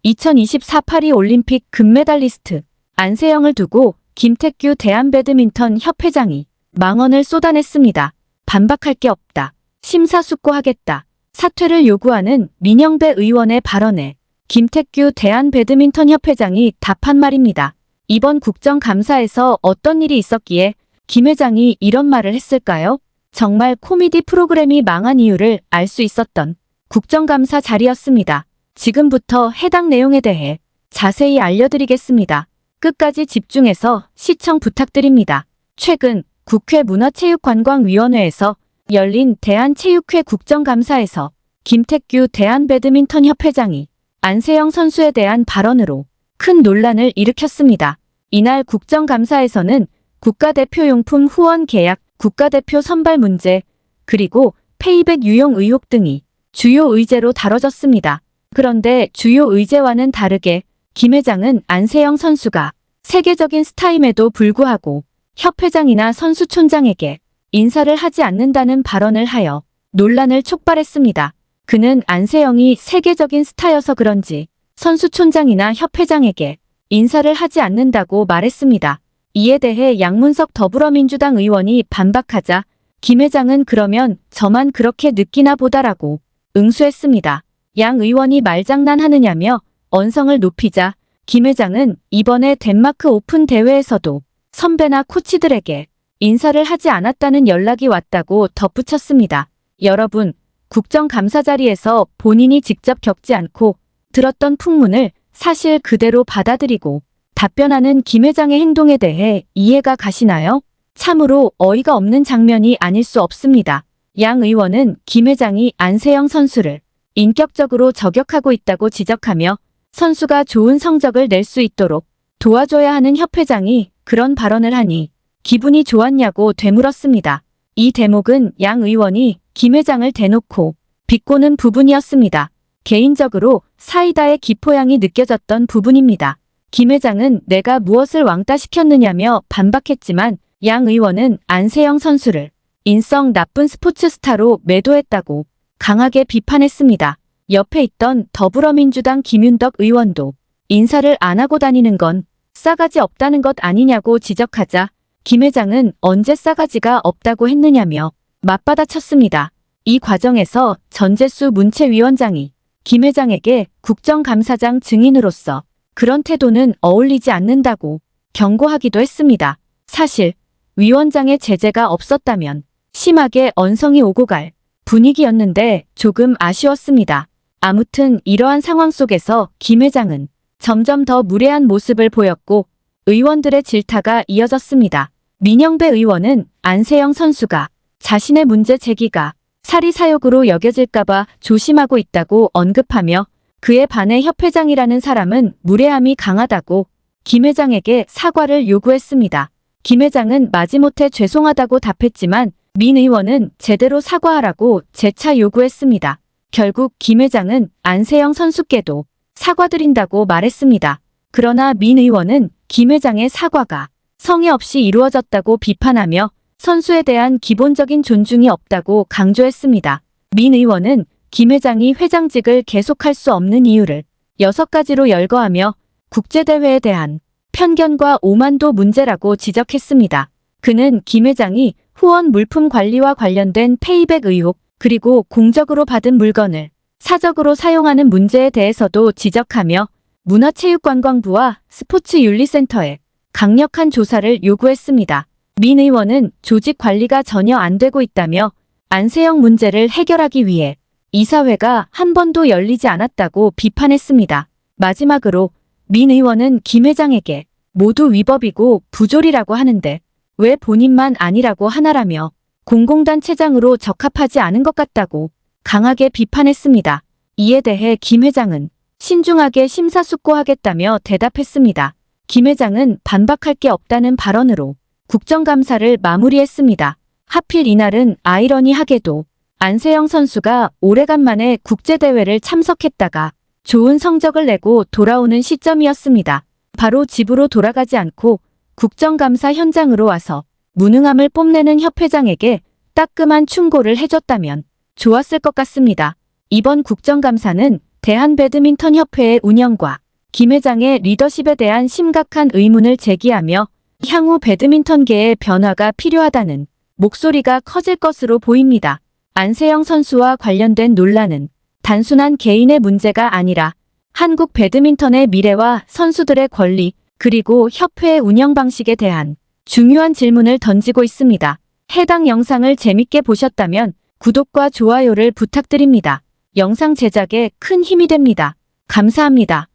2024 파리 올림픽 금메달리스트 안세영을 두고 김태규 대한배드민턴 협회장이 망언을 쏟아냈습니다. 반박할 게 없다. 심사숙고하겠다. 사퇴를 요구하는 민영배 의원의 발언에 김태규 대한배드민턴 협회장이 답한 말입니다. 이번 국정감사에서 어떤 일이 있었기에 김 회장이 이런 말을 했을까요? 정말 코미디 프로그램이 망한 이유를 알 수 있었던 국정감사 자리였습니다. 지금부터 해당 내용에 대해 자세히 알려드리겠습니다. 끝까지 집중해서 시청 부탁드립니다. 최근 국회 문화체육관광위원회에서 열린 대한체육회 국정감사에서 김태규 대한배드민턴 협회장이 안세영 선수에 대한 발언으로 큰 논란을 일으켰습니다. 이날 국정감사에서는 국가대표용품 후원 계약, 국가대표 선발 문제, 그리고 페이백 유용 의혹 등이 주요 의제로 다뤄졌습니다. 그런데 주요 의제와는 다르게 김 회장은 안세영 선수가 세계적인 스타임에도 불구하고 협회장이나 선수촌장에게 인사를 하지 않는다는 발언을 하여 논란을 촉발했습니다. 그는 안세영이 세계적인 스타여서 그런지 선수촌장이나 협회장에게 인사를 하지 않는다고 말했습니다. 이에 대해 양문석 더불어민주당 의원이 반박하자 김 회장은 그러면 저만 그렇게 느끼나 보다라고 응수했습니다. 양 의원이 말장난하느냐며 언성을 높이자 김 회장은 이번에 덴마크 오픈 대회에서도 선배나 코치들에게 인사를 하지 않았다는 연락이 왔다고 덧붙였습니다. 여러분, 국정감사 자리에서 본인이 직접 겪지 않고 들었던 풍문을 사실 그대로 받아들이고 답변하는 김 회장의 행동에 대해 이해가 가시나요? 참으로 어이가 없는 장면이 아닐 수 없습니다. 양 의원은 김 회장이 안세영 선수를 인격적으로 저격하고 있다고 지적하며 선수가 좋은 성적을 낼 수 있도록 도와줘야 하는 협회장이 그런 발언을 하니 기분이 좋았냐고 되물었습니다. 이 대목은 양 의원이 김 회장을 대놓고 비꼬는 부분이었습니다. 개인적으로 사이다의 기포향이 느껴졌던 부분입니다. 김 회장은 내가 무엇을 왕따시켰느냐며 반박했지만 양 의원은 안세영 선수를 인성 나쁜 스포츠 스타로 매도했다고 강하게 비판했습니다. 옆에 있던 더불어민주당 김윤덕 의원도 인사를 안 하고 다니는 건 싸가지 없다는 것 아니냐고 지적하자 김 회장은 언제 싸가지가 없다고 했느냐며 맞받아쳤습니다. 이 과정에서 전재수 문체위원장이 김 회장에게 국정감사장 증인으로서 그런 태도는 어울리지 않는다고 경고하기도 했습니다. 사실 위원장의 제재가 없었다면 심하게 언성이 오고 갈 분위기였는데 조금 아쉬웠습니다. 아무튼 이러한 상황 속에서 김 회장은 점점 더 무례한 모습을 보였고 의원들의 질타가 이어졌습니다. 민영배 의원은 안세영 선수가 자신의 문제 제기가 사리사욕으로 여겨질까봐 조심하고 있다고 언급하며 그에 반해 협회장이라는 사람은 무례함이 강하다고 김 회장에게 사과를 요구했습니다. 김 회장은 마지못해 죄송하다고 답했지만 민 의원은 제대로 사과하라고 재차 요구했습니다. 결국 김 회장은 안세영 선수께도 사과드린다고 말했습니다. 그러나 민 의원은 김 회장의 사과가 성의 없이 이루어졌다고 비판하며 선수에 대한 기본적인 존중이 없다고 강조했습니다. 민 의원은 김 회장이 회장직을 계속할 수 없는 이유를 6가지로 열거하며 국제대회에 대한 편견과 오만도 문제라고 지적했습니다. 그는 김 회장이 후원 물품 관리와 관련된 페이백 의혹, 그리고 공적으로 받은 물건을 사적으로 사용하는 문제에 대해서도 지적하며 문화체육관광부와 스포츠윤리센터에 강력한 조사를 요구했습니다. 민 의원은 조직 관리가 전혀 안 되고 있다며 안세영 문제를 해결하기 위해 이사회가 한 번도 열리지 않았다고 비판했습니다. 마지막으로 민 의원은 김 회장에게 모두 위법이고 부조리라고 하는데 왜 본인만 아니라고 하나라며 공공단체장으로 적합하지 않은 것 같다고 강하게 비판했습니다. 이에 대해 김 회장은 신중하게 심사숙고하겠다며 대답했습니다. 김 회장은 반박할 게 없다는 발언으로 국정감사를 마무리했습니다. 하필 이날은 아이러니하게도 안세영 선수가 오래간만에 국제대회를 참석했다가 좋은 성적을 내고 돌아오는 시점이었습니다. 바로 집으로 돌아가지 않고 국정감사 현장으로 와서 무능함을 뽐내는 협회장에게 따끔한 충고를 해줬다면 좋았을 것 같습니다. 이번 국정감사는 대한배드민턴협회의 운영과 김 회장의 리더십에 대한 심각한 의문을 제기하며 향후 배드민턴계의 변화가 필요하다는 목소리가 커질 것으로 보입니다. 안세영 선수와 관련된 논란은 단순한 개인의 문제가 아니라 한국 배드민턴의 미래와 선수들의 권리, 그리고 협회의 운영 방식에 대한 중요한 질문을 던지고 있습니다. 해당 영상을 재밌게 보셨다면 구독과 좋아요를 부탁드립니다. 영상 제작에 큰 힘이 됩니다. 감사합니다.